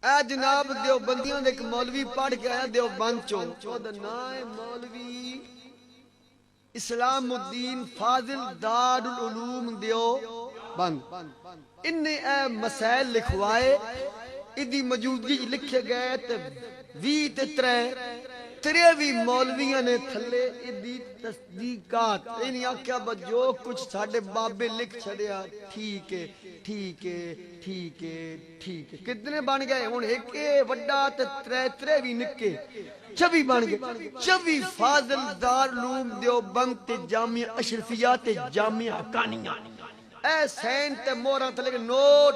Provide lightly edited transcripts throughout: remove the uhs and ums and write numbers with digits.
اے جناب دیوبندیوں دے ایک مولوی پڑھ کے آیا دیوبند چوں دا نام ہے مولوی اسلام الدین فاضل دار العلوم دیوبند. ان نے اے مسائل لکھوائے ادی موجودگی لکھے گئے تے 20 تے 23 مولویاں نے تھلے ادی تصدیقات انہی آکھیا جو کچھ ساڈے بابے لکھ چھڑیا ٹھیک ہے ٹھیک ہے ٹھیک ہے ٹھیک ہے. کتنے بن گئے ہن ایک وڈا تے 23 نکے 24 بن گئے. 24 فاضل دار العلوم دیوبند تے جامعہ اشرفیہ تے جامعہ حقانیہ اے سین تے مورا تھلے نوٹ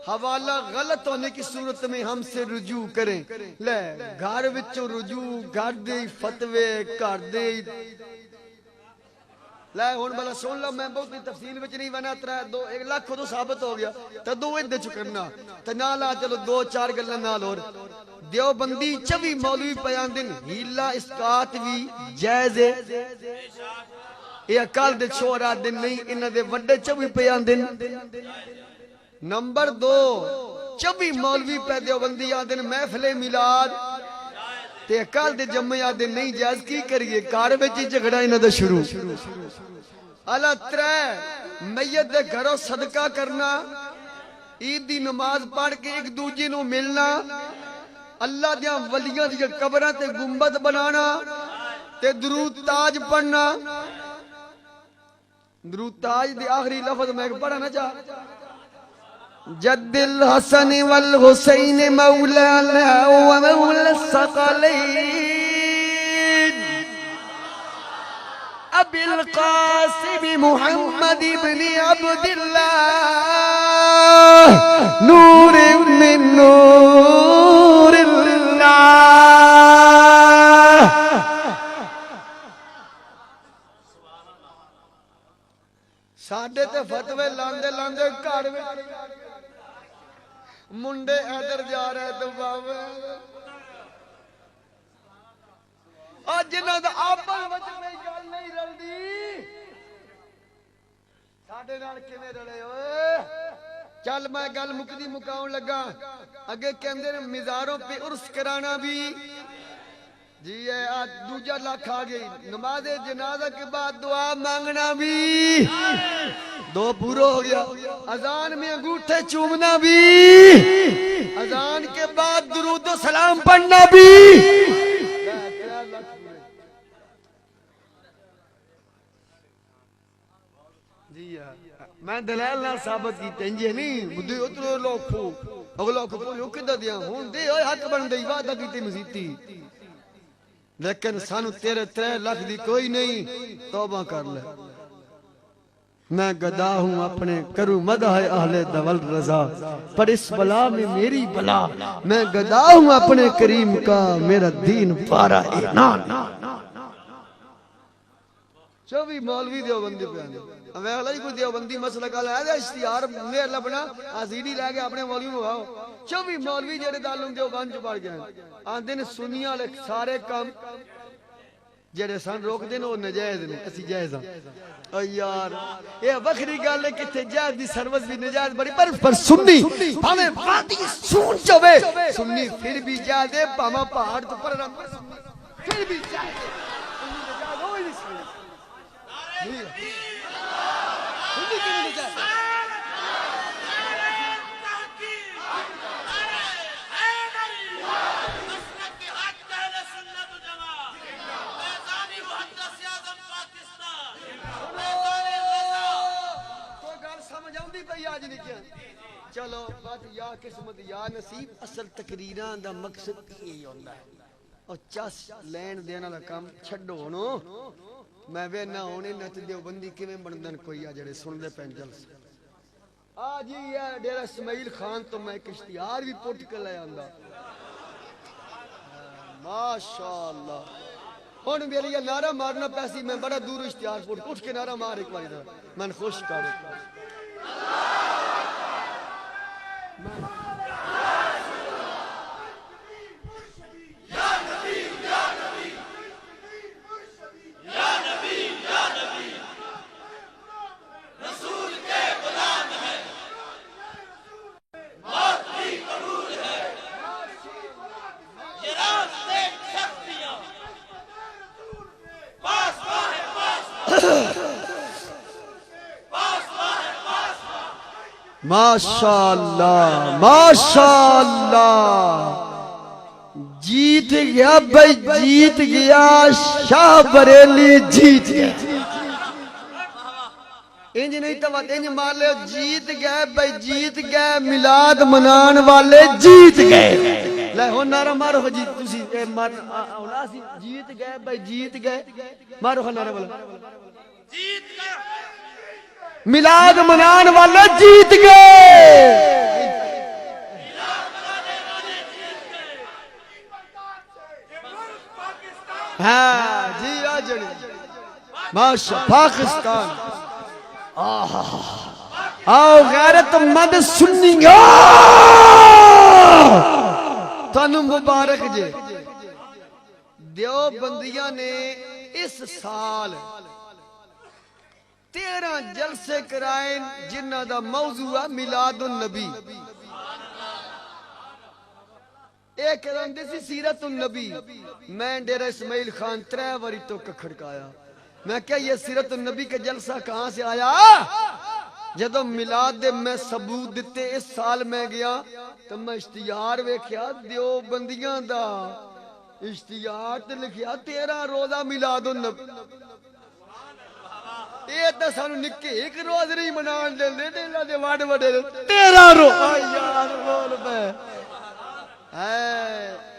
حوالہ غلط ہونے کی صورت میں ہم سے رجوع کریں. لے گھر وچوں رجوع گھر دے فتوے کر دے لے ہن بلا سن لو میں بہت تفصیل وچ نہیں بنا 1 لاکھ تو ثابت ہو گیا تے دو ادے چ کرنا تے نال آ چلو 2-4 گلاں نال اور دیوبندی 24 مولوی بیان دن ہیلا اسقات وی جائز ہے. یہ اکال دے چھوڑا دن نہیں انہاں دے وڈے 24 بیان دن. نمبر 2 24 مولوی پہ دیوبندی آدن محفل میلاد تے اکال دے جمعہ دن نہیں جائز کی کریے کار وچ جھگڑا انہاں دا شروع. الا 3 میت دے گھروں صدقہ کرنا عید دی نماز پڑھ کے ایک دوجے نو ملنا اللہ دیاں ولیاں دی قبراں تے گنبد بنانا تے درود تاج پڑھنا. درود تاج دی آخری لفظ میں پڑھا نہ چاہ جد الحسن والحسین مولانا ومولا الثقلین ابی القاسم محمد ابن عبداللہ نور من نور اللہ. ساڈے تے فتوے لاندے لاندے گھر منڈے ادھر جا رہے تو بابے اور جنہاں دا آپس وچ کوئی گل نہیں رلدی ساڈے نال کیویں رلے اوئے. چل میں گل مکدی مکاؤں لگا اگے کہندے نے مزاروں پہ عرس کرانا بھی جی ہے آج دوجا لاکھ آ گئی. نماز جنازہ کے بعد دعا مانگنا بھی 2 پورا ہو گیا. اذان میں انگوٹھے چومنا بھی اذان کے بعد درود و سلام پڑھنا بھی. جی میں دلائل نہ ثابت کی تنجے نہیں بدھے اترو لوکھو اگلا کو پولیو کدہ دیا ہون دے حق بن دے وعدہ کیتے مزیدی لیکن سانو 3 لاکھ دی کوئی نہیں. توبہ کر لے میں گدا ہوں اپنے کروں مدح اہل دول رضا پر اس بلا میں میری بلا میں گدا ہوں اپنے کریم کا میرا دین پارا اعنان. 24 مولوی دیوبندی بیان ہمیں اللہ ہی کوئی دیوبندی مسئلہ کا لیا ہے اشتیار میں لبنا آزیدی لے کے اپنے مولوی میں آؤ. 24 مولوی جڑے تعلق دیوبند جو پڑھ گئے آندے نے سنیاں لے سارے کام جڑے سن روک دے وہ نجائز نے اسی جائز ہاں. یار یہ وکھری گل ہے کہ جائز دی سروس بھی نجائز بڑی پر سنی ہمیں وادی سون چوے سنی پھر بھی جائز ہے پاما پہاڑ تو پر پھر بھی جائز ہے چلو بات یا قسمت یا نصیب اصل تقریران دا مقصد یہی ہوتا ہے اور چس لین دینا دا کام چھڑو ہونو میں وے نہ ہونے نت دیوبندی کیویں بندن کوئی آ جڑے سن دے پین جلس آج ہی ہے ڈیرہ اسماعیل خان تو میں ایک اشتہار بھی پوٹ کر لے آندا ماشاءاللہ. ہن میرے یہ نعرہ مارنا پیسی میں بڑا دور اشتہار پوٹ اٹھ کے نعرہ مار ایک بار میں خوش کر ماشاءاللہ ماشاءاللہ، جیت گیا بھائی جیت گیا، شاہ بریلی جیت گیا۔ انج نہیں تو انج مان لے جیت گئے بھائی جیت گئے، میلاد منان والے جیت گئے۔ لے ہو نعرہ مارو ہو جیت تسی ہونا سی جیت گئے بھائی جیت گئے، مارو ہو نعرہ بولا جیت گئے، میلاد منان والے جیت گئے۔ ہاں جی آجڑی ماشاء پاکستان، آؤ غیرت مند سنیگا تانو مبارک جے۔ دیوبندیاں نے اس سال 13 جلسے کرائیں جنہ دا موضوع ہے میلاد النبی۔ ایک رندے سی سیرت النبی، میں ڈیرہ اسماعیل خان 3 واری تو کھڑکایا، میں کہا یہ سیرت النبی کا جلسہ کہاں سے آیا؟ جدو میلاد دے میں ثبوت دیتے اس سال میں گیا تو میں اشتہار ویکھیا دیوبندیاں دا اشتہار تے لکھیا 13 روزہ میلاد النبی۔ یہ تو سانو نکے ایک روز نہیں منان دے دے دے واڑ وڑے 13 روز یار بول پہ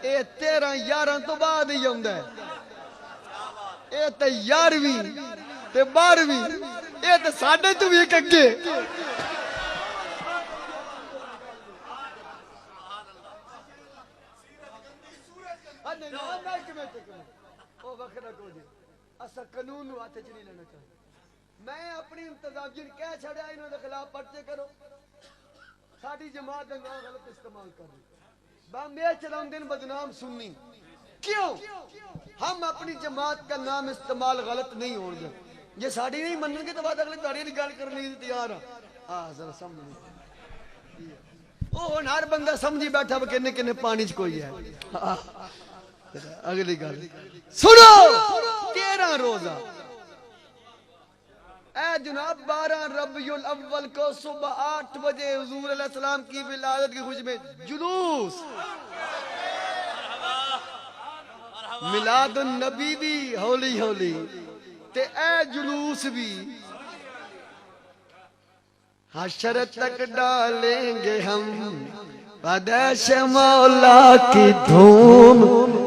اے 13 11 تو بعد ہی ہوندا ہے، اے تے 11ویں تے 12ویں، اے تے ساڈے تو بھی ایک اگے۔ اسا قانون نو ہاتھ وچ نہیں لینا چاہتے، میں اپنی انتظامیہ کہہ چھڑیا انہاں دے خلاف پرچے کرو، ساڈی جماعت دا نام غلط استعمال کر رہی، بامبے چلاؤں دن بدنام سنی کیوں؟ ہم اپنی جماعت کا نام استعمال غلط نہیں ہو گیا، یہ ساڑی نہیں منن گے تو بعد اگلے داڑی نہیں گال کرنے تیار ہاں ذرا سمجھ وہ ہر بندہ سمجھی بیٹھا وہ کہنے کہنے پانی چ کوئی ہے۔ اگلی گل سنو 13 روزہ اے جناب 12 ربیع الاول کو صبح 8 بجے حضور علیہ السلام کی ولادت کی خوشی میں جلوس، میلاد النبی بھی ہولی ہولی تے اے جلوس بھی حشر تک ڈالیں گے ہم پدیش مولا کی دھوم،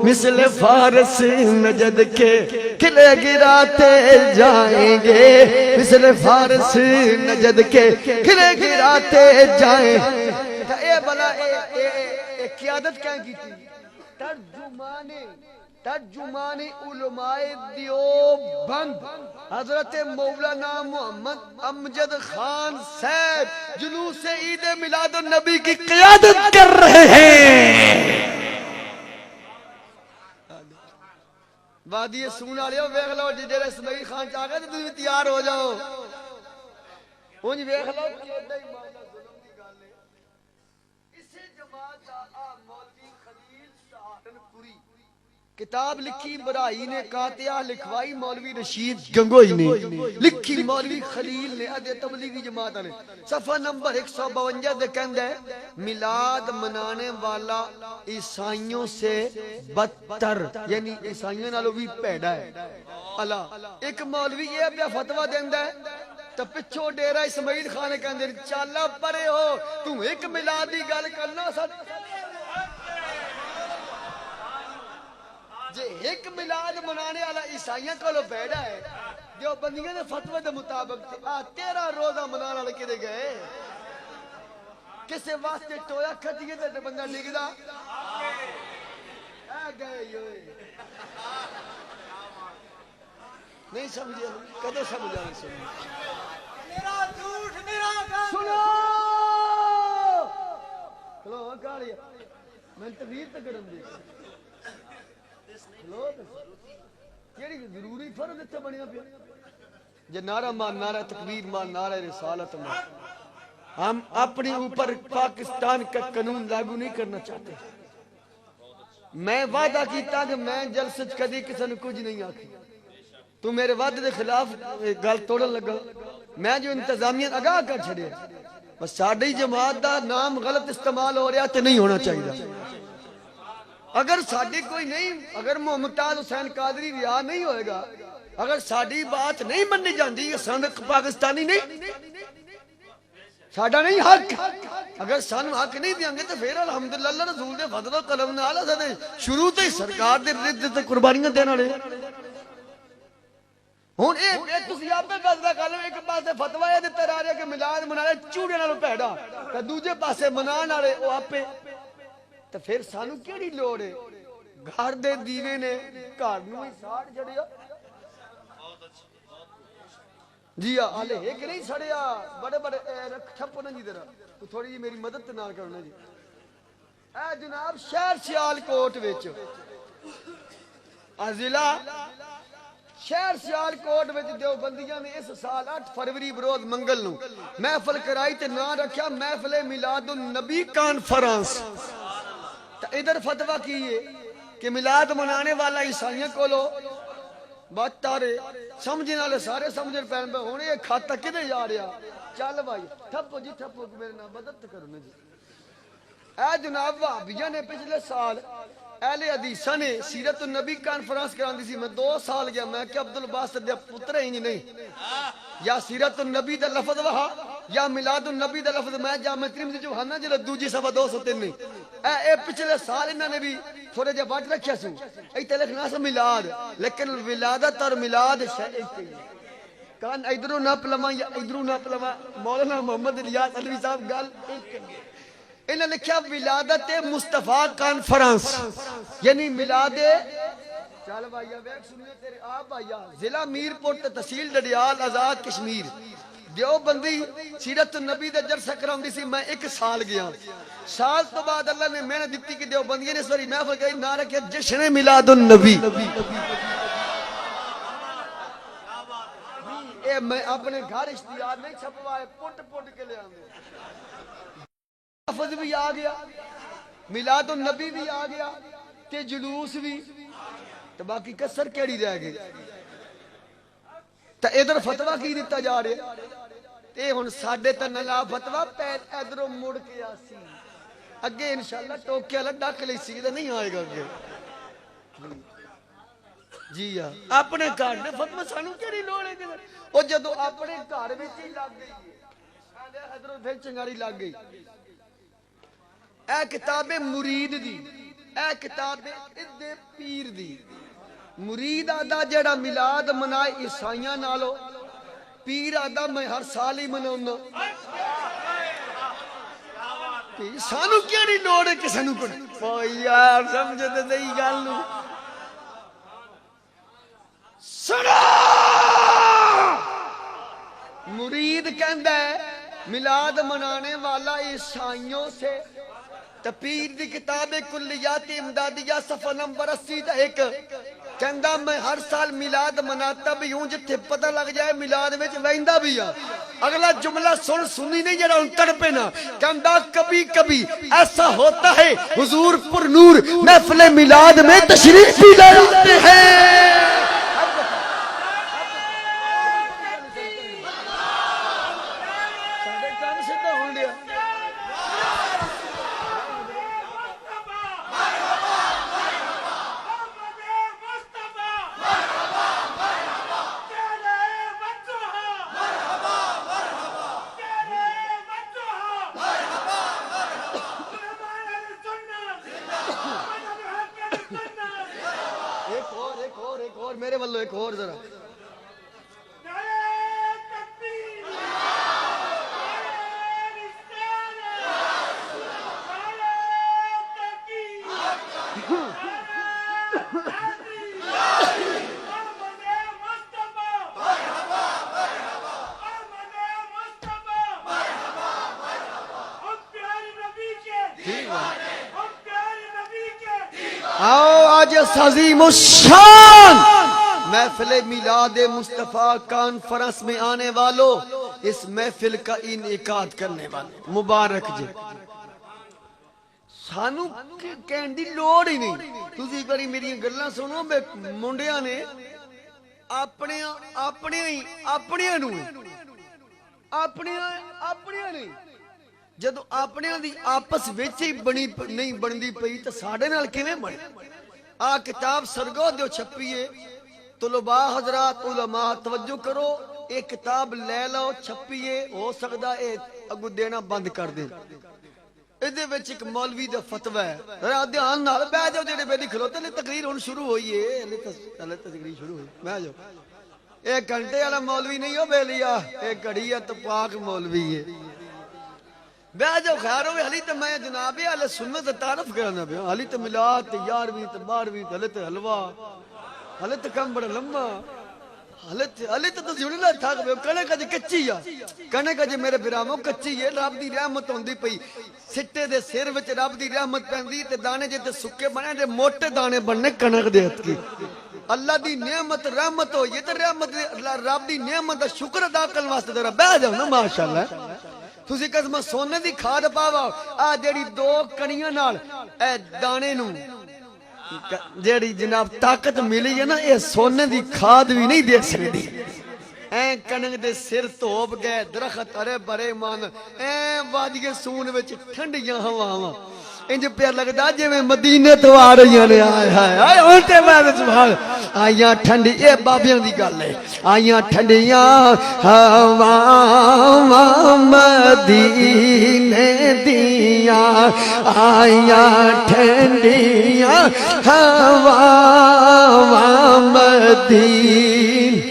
مثل فارس نجد کے قلعے گراتے جائیں گے، مثل فارس نجد کے قلعے گراتے جائیں۔ اے بلا اے قیادت کیا کی تھی؟ ترجمان علماء دیوبند حضرت مولانا محمد امجد خان صاحب جلوس عید میلاد النبی کی قیادت کر رہے ہیں۔ وادی سون والے ویکھ لو جڑے اسماعیل خان چاہ گئے تو تسی تیار ہو جاؤ، اونج ویکھ لو کیدا ایمان دا ظلم دی گل ہے۔ اسی جماعت دا مولوی خلیل سہارنپوری کتاب لکھی برائی نے قاطعہ لکھوائی مولوی رشید گنگوئی نے لکھی مولوی خلیل نے ادھے تبلیغی جماعت نے صفحہ نمبر 152 دے کہندہ ہے میلاد منانے والا عیسائیوں سے بدتر، یعنی عیسائیوں نالوں بھی پیڑا ہے۔ اللہ ایک مولوی یہ پہ فتوہ دیندہ ہے تو پچھو ڈیرہ اسماعیل خان کہندے چالا پرے ہو تم ایک میلادی گل کرنا ساتھ جے ایک میلاد منانے والا عیسائیاں کو لو بیڑا ہے جو بندیاں نے فتوے دے مطابق 13 روزہ منانا لکے دے گئے کسے واسطے ٹویا کھٹیے دے بندہ لکھدا گئے ہوئے نہیں سمجھے کدے سمجھا نہیں سمجھے میرا جھوٹ میرا گھر سنو کلو کاڑیا میں تغییر تکڑم دے کیڑی ضروری فرض اتنے بنیا پیا جے نعرہ مان نعرہ تکبیر مان نعرہ رسالت مان ہم اپنی اوپر پاکستان کا قانون لاگو نہیں کرنا چاہتے۔ میں وعدہ کیتا کہ میں جلسے کدی کسی نے کچھ نہیں آکھی، تو میرے وعدے دے خلاف گل توڑن لگا، میں جو انتظامیہ آگاہ کر چھڑے بس ساڈی جماعت دا نام غلط استعمال ہو رہا تے نہیں ہونا چاہیے. اگر ساڈی کوئی نہیں، اگر ممتاز حسین قادری رہا نہیں ہوئے گا، اگر ساڈی بات نہیں منی جاندی، سن پاکستانی نہیں، ساڈا نہیں حق. اگر سانو حق نہیں دیاں گے تو پھر الحمدللہ اللہ رسول دے فضل و کرم نال اساں شروع تو ہی سرکار دے رد تے قربانیاں دین والے. ہن اے تسی آپے فیصلہ کر لو. ایک پاسے فتوی اے دتا رہا کہ میلاد منانے چوڑے نالوں پیڑا، تے دوجے پاسے منان والے او آپے. تے پھر سانو کیڑی لوڑ ہے؟ گھر دے دیوے نے گھر نوں ہی ساڑ چھڑیا. جی آلے ایک نہیں سڑیا، بڑے بڑے رکھ ٹھپو نا جی ذرا تھوڑی جی میری مدد نال کرنا جی. اے جناب شہر سیالکوٹ وچ ضلع شہر سیالکوٹ وچ دیوبندیاں نے اس سال 8 فروری بروز منگل نو محفل کرائی تے نام رکھیا محفل میلاد النبی کانفرنس. ادھر فتویٰ کی ہے کہ میلاد منانے والا عیسائیوں کو لو بات تارے سمجھنے والے سارے سمجھنے پہن پہ ہونے یہ کھاتا کدھے جا رہا. چل بھائی ٹھپو جی ٹھپو میرے نام مدد کرنا جی. اے جناب وہابیاں نے پچھلے سال اہل حدیثاں نے سیرت النبی کانفرنس کراندی سی. میں 2 سال گیا، میں کہ عبدالباسط دے پتر ہی نہیں، یا سیرت النبی دا لفظ وہا یا میلاد النبی دا لفظ. میں جامع ترمذی جو ہانا جلے دوجی صفحہ 203 نہیں. اے پچھلے سال انہوں نے بھی تھوڑے جے بات رکھیا سو ایتے لکھنا سا میلاد، لیکن ولادت اور میلاد شے کان ادھروں نہ پلواں یا ادھروں نہ پلواں. مولانا محمد الیاس علوی صاحب گل ایک انہوں نے لکھا ولادت مصطفیٰ کانفرنس یعنی میلاد. چل بھائیا ویک سنیے تیرے آپ بھائیا ضلع میرپور تحصیل ڈڈیال آزاد کشمیر دیوبندی سیرت النبی دے جلسہ کراندی سی. میں 1 سال گیا. سال تو بعد اللہ نے محنت دیتی کہ دیوبندیاں نے اس باری محفل کرائی نہ رکھیا جشن میلاد النبی. اے میں اپنے گھر اشتہار نہیں چھپوائے پٹ پٹ کے لے آندے. لفظ بھی آ گیا، میلاد النبی بھی آ گیا تے جلوس بھی، تو باقی کسر کیڑی رہ گئی. تو ادھر فتویٰ کی دیتا جا رہے تے ہن ساڈے تے نلا فتویٰ پیر ادھروں مڑ کے آسی اگے انشاءاللہ ٹوکے والا ڈک لئی سی تے نہیں آئے گا اگے. جی ہاں اپنے گھر دے فتوی سانو کیڑی لوڑ ہے؟ او جدوں اپنے گھر وچ ہی لگ گئی ساڈے ادھروں پھر چنگاڑی لگ گئی. اے کتاب مرید دی، اے کتاب اد پیر دی. مرید آدھا جڑا میلاد منائے عیسائیاں نالو، پیر آدھا میں ہر سال ہی مناؤنا. سانو کیڑی لوڑ ہے کہ سانو کو یار سمجھتے نہیں گل نو. سنا مرید کہندا ہے میلاد منانے والا عیسائیوں سے. پیر دی کتاب کلیات امدادیہ صفحہ نمبر 80 کہندا میں ہر سال میلاد مناتا بھی ہوں جتھے پتہ لگ جائے میلاد وچ ویندا بھی ہاں. اگلا جملہ سنی نہیں جڑا ان تڑپے نا. کہندا کبھی کبھی ایسا ہوتا ہے حضور پر نور محفل میلاد میں تشریف بھی لے آتے ہیں. میرے والو ایک اور ذرا آؤ آج عظیم الشان محفل میلاد مصطفیٰ کانفرنس میں آنے والوں اس محفل کا انعقاد کرنے والے مبارک جی. سانو کہن دی لوڑ ہی نہیں. تسی ایک باری میری گلاں سنو. منڈیاں نے اپنے نہیں جدو اپنے دی آپس وچ ہی بنی نہیں بندی پئی تو ساڑے نال کیویں بنے آ کتاب سرگو دیو چھپیے طلباء حضرات علماء توجہ کرو ایک کتاب لے لو چھپیے ہو سکدا اے اگو دینا بند کر دیں ادھے وچ ایک مولوی دا فتوی ہے ذرا دھیان نال بیٹھ جاؤ جڑے بیٹھے کھلوتے نے تقریر ہن شروع ہوئی ہے ہلے تقریر شروع ہوئی بیٹھ جاؤ ایک گھنٹے والا مولوی نہیں ہو بیلیا ایک گھڑی ہے تو پاک مولوی ہے بیٹھ جاؤ خیر ہوئے حلی تو میں جناب اہل سنت تعارف کرنا پیا حلی تو ملاد تے 11ویں تے 12ویں تے حلی تو حلوہ حلی تو کم بڑا لمبا حلی تو تسی نہیں تھک پے کنے کج کچی آ کنے کج میرے برامو کچی ہے رب دی رحمت ہوندی پئی سٹے دے سر وچ رب دی رحمت پیندی تے دانے جے تے سکے بنے تے موٹے دانے بننے کنک دے ہتھ کی اللہ دی نعمت رحمت ہو یہ تے رحمت رب دی نعمت دا شکر ادا کرن واسطے ذرا بیٹھ جاؤ نا ماشاءاللہ تسی قسم سونے دی کھاد پاوا آ جیڑی دو کنیاں نال اے دانے نو جیڑی جناب طاقت ملی ہے نا اے سونے دی کھاد بھی نہیں دے سکتی اے کنک دے سر توپ گئے درخت ارے برے مان اے وادی سون وچ ٹھنڈیاں ہواواں انج پیا لگدا جویں مدینے تو آ رہی نے آئے ہائے آئے اونتے میں سبحان آئیاں ٹھنڈی اے بابیاں دی گل ہے آئیاں ٹھنڈیاں ہواواں مدینے دیاں آئیاں ٹھنڈیاں ہواواں مدینے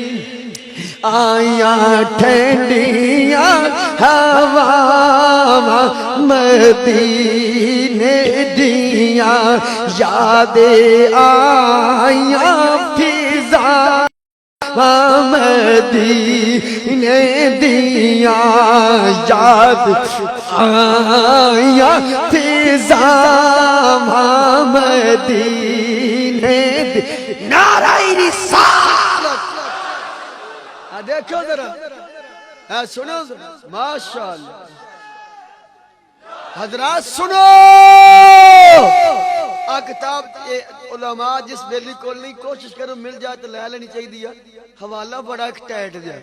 آئیاں ٹھنڈیاں ہواواں مدینے دیاں یاد آئیاں فضا مدینے دیاں یاد آئیاں فضا مدینے دیاں نعرہ رسالت دیکھو ذرا سنو ماشاءاللہ حضرات سنو کتاب علماء جس بیلی کول نہیں کوشش کرو مل جائے تو لے لینی چاہیے دیا حوالہ بڑا ایک ٹیٹ دیا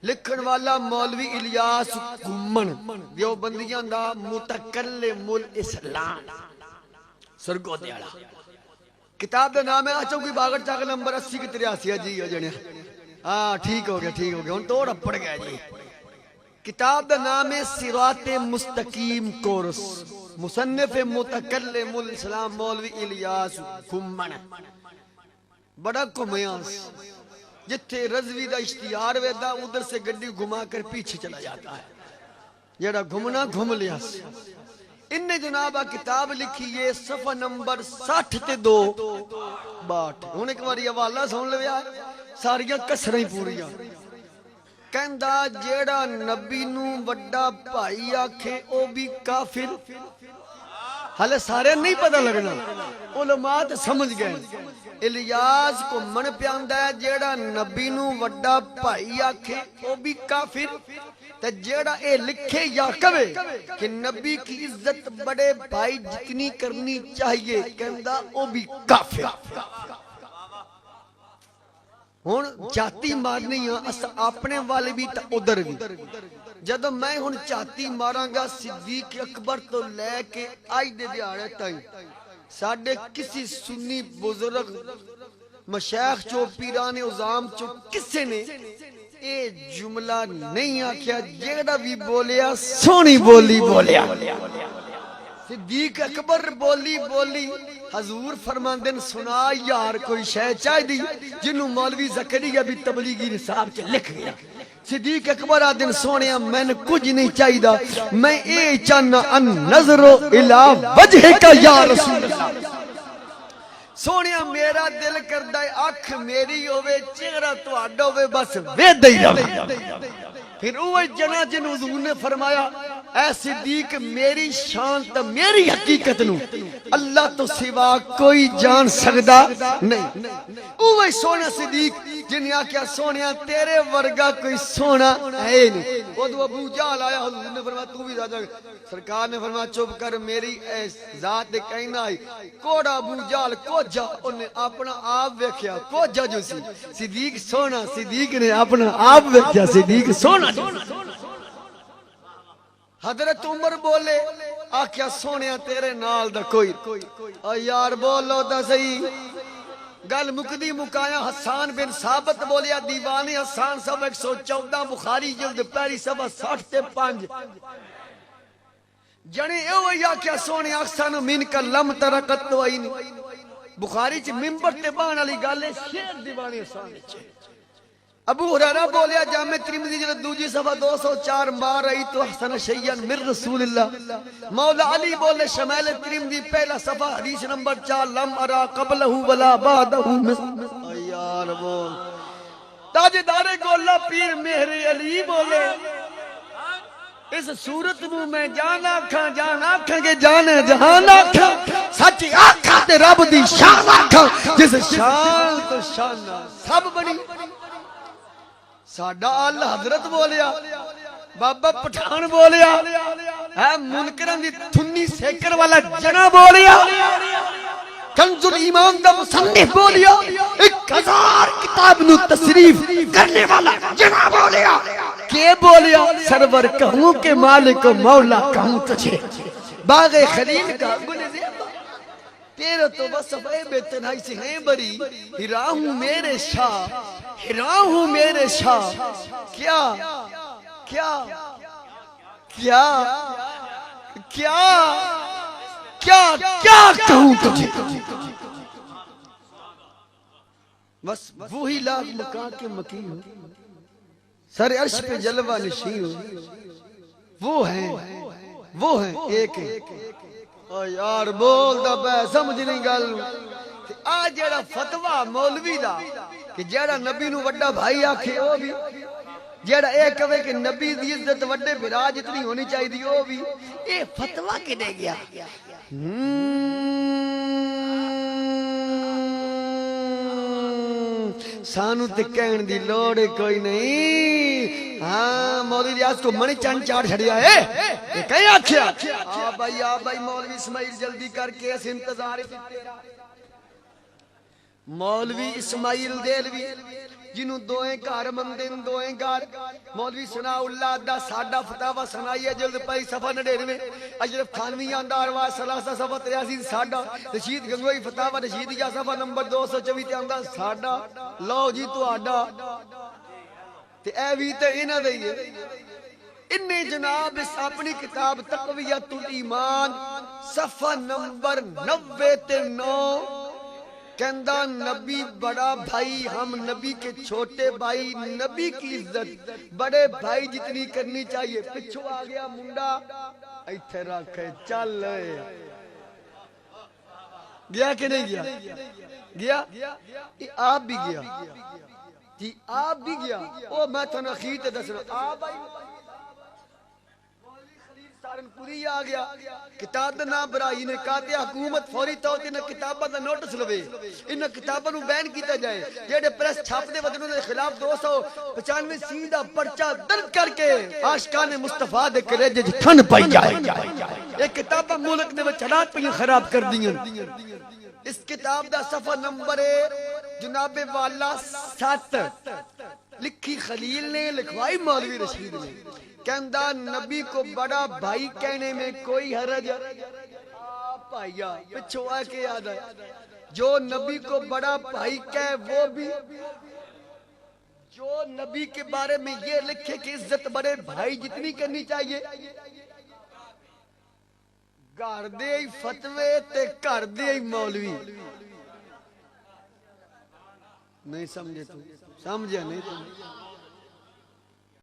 لکھن والا مولوی الیاس گمن دیو بندیاں دا متکلم الاسلام سرگو دیالا کتاب دا نام ہے اچھو کی باغر چاک نمبر 80 کی 83 جی جنیا ہاں ٹھیک ہو گیا ہن توڑ پڑ گیا جی کتاب دا نام ہے صراط مستقیم کورس مصنف متکلم الاسلام مولوی الیاس گمن بڑا کمیاس جتھے رضوی دا اشتہار ویدا ادھر سے گڈی گھما کر پیچھے چلا جاتا ہے جڑا گھومنا گھوم لیا انہیں جناب کتاب لکھی ہے صفحہ نمبر 60 تے 2 62 ہن ایک باری حوالہ سن لیا ساریاں کسراں پوریاں کہندا جیڑا نبی نو وڈا بھائی آکھے او بھی کافر حالے سارے نہیں پتہ لگنا علماء تے سمجھ گئے الیاس کو من پیاندا ہے جیڑا نبی نو وڈا بھائی آکھے او بھی کافر تے جیڑا اے لکھے یا کہے کہ نبی کی عزت بڑے بھائی جتنی کرنی چاہیے کہندا او بھی کافر ہن چاتی مارنی اس اپنے والے بھی تا ادھر بھی جدو میں ہن چاتی ماراں گا صدیق اکبر تو لے کے آئی دے دیاڑے تائیں ساڑھے کسی سنی بزرگ مشیخ چو پیران عظام چو کسے نے اے جملہ نہیں آکھیا جیڑا بھی بولیا سونی بولی بولیا صدیق اکبر بولی حضور فرماندن سنا یار کوئی شے چاہی دی جنہوں مولوی زکریہ بھی تبلیغی نصاب کے لکھ گیا صدیق اکبر آدن سونیا میں نے کچھ نہیں چاہی دا میں اے چاہنا ان نظرو الہ وجہ کا یا رسول اللہ سونیا میرا دل کردہ آنکھ میری ہوئے چہرہ تو آڈا ہوئے بس وے دئی رہے پھر اوہ جنا جن حضور نے فرمایا اے صدیق میری شان تا میری حقیقت نو اللہ تو سوا کوئی جان سکدا نہیں اوہ سونا صدیق جنہیں آکیا سونیا تیرے ورگا کوئی سونا ہے نہیں وہ دو ابو جال آیا حضور نے فرمایا تو بھی زیادہ سرکار نے فرمایا چپ کر میری ذات دے کہنا آئی کوڑا ابو جال کو جا انہیں اپنا آپ ویکھیا کو جا جو سی صدیق سونا صدیق نے اپنا آپ ویکھیا صدیق سونا حضرت عمر بولے آکھیا سونیا تیرے نال دا کوئی او یار بولو دا صحیح گل مکدی مکایا حسان بن ثابت بولیا دیوانی حسان صاحب 114 بخاری جلد پہلی صفحہ 60 تے 5 جنے او یا کیا سونے احسن من کا لم ترکت تو آئی نہیں بخاری چ منبر تے بان والی گل ہے شیر دیوانی حسان وچ ابو ہریرہ بولیا جامع ترمذی جلد دوجی صفحہ 204 ما رأیت احسن شیئا من رسول اللہ مولا علی بولے شمائل ترمذی پہلا صفحہ حدیث نمبر 4 لم ارا قبلہ ولا بعدہ یار بول تاجدار گولہ پیر مہر علی بولے اس صورت میں میں جان آکھاں کہ جانے جہان آکھاں سچ آکھاں تے رب دی شان آکھاں جس شان تو شان سب بنی ساڈا آل حضرت بولیا بابا پٹھان بولیا ہے منکران دی تھنی سیکر والا جنا بولیا کنز الایمان دا مصنف بولیا 1000 کتاب نو تصریف کرنے والا جنا بولیا کہ بولیا سرور کہوں کہ مالک و مولا کہوں تجھے باغ خلیل کا گل زیبا تیرے تو وصف اے بے تنہائی سے ہیں بری ہرا ہوں میرے شاہ ہرا ہوں میرے شاہ کیا کیا کیا کیا کیا کیا کہوں تجھے بس وہی لاکھ مکان کے مکی ہو سر عرش پہ جلوہ نشین ہو وہ ہیں ایک او یار بول دا بے سمجھ نہیں گل آج جیڑا فتوہ مولوی دا کہ جیڑا نبی نو وڈا بھائی آکھے او بھی جیڑا اے کہے کہ نبی دی عزت وڈے بھرا جتنی ہونی چاہی دی او بھی اے فتوہ کے دے گیا سانو تے کہن دی لوڑ کوئی نہیں ہاں مولوی ریاض کو منی چند چاڑ چھڑیا ہے یہ کہیں آکھیا آ بھائی مولوی اسماعیل جلدی کر کے اس انتظار مولوی اسماعیل دیلوی جنہوں دوئیں گھر مندن دوئیں گھر مولوی ثناء اللہ دا ساڈا فتاوہ سنائی ہے جلد پائی صفحہ 99 اشرف تھانوی اندار وا سلاسہ صفحہ 83 ساڈا رشید گنگوئی فتاوہ رشیدیہ صفحہ نمبر 224 تے اندر ساڈا لو جی تو آڈا تے اے وی تے انہاں دے انہیں جناب اس اپنی کتاب تقویت الایمان صفحہ نمبر 90 تے 9 کہندہ نبی بڑا بھائی ہم نبی کے چھوٹے بھائی نبی کی عزت بڑے بھائی جتنی کرنی چاہیے پچھو آ گیا منڈا ایتھے رکھے چل گیا کہ نہیں گیا آپ بھی گیا جی آپ بھی گیا او میں تھا خیت دس رہا آپ آئی سارنپوری آ گیا کتاب دا نام برائی نے کہتے حکومت فوری طور تے انہاں کتاباں دا نوٹس لوے انہاں کتاباں نو بین کیتا جائے جیڑے پریس چھاپ دے ودنوں دے خلاف 295 سی دا پرچہ درج کر کے عاشقان مصطفیٰ دے کلیجے وچ ٹھن پائی جائے یہ کتاباں ملک دے وچ حالات پہ خراب کر دیاں اس کتاب دا صفحہ نمبر جناب والا 7 لکھی خلیل نے لکھوائی مولوی رشید نے کہندہ نبی کو بڑا بھائی کہنے میں کوئی حرج پائیا پچھو آ کے یاد ہے جو نبی کو بڑا بھائی کہے وہ بھی جو نبی کے بارے میں یہ لکھے کہ عزت بڑے بھائی جتنی کرنی چاہیے گھر دے فتوے تے کر دے مولوی نہیں سمجھے تو سمجھے نہیں تو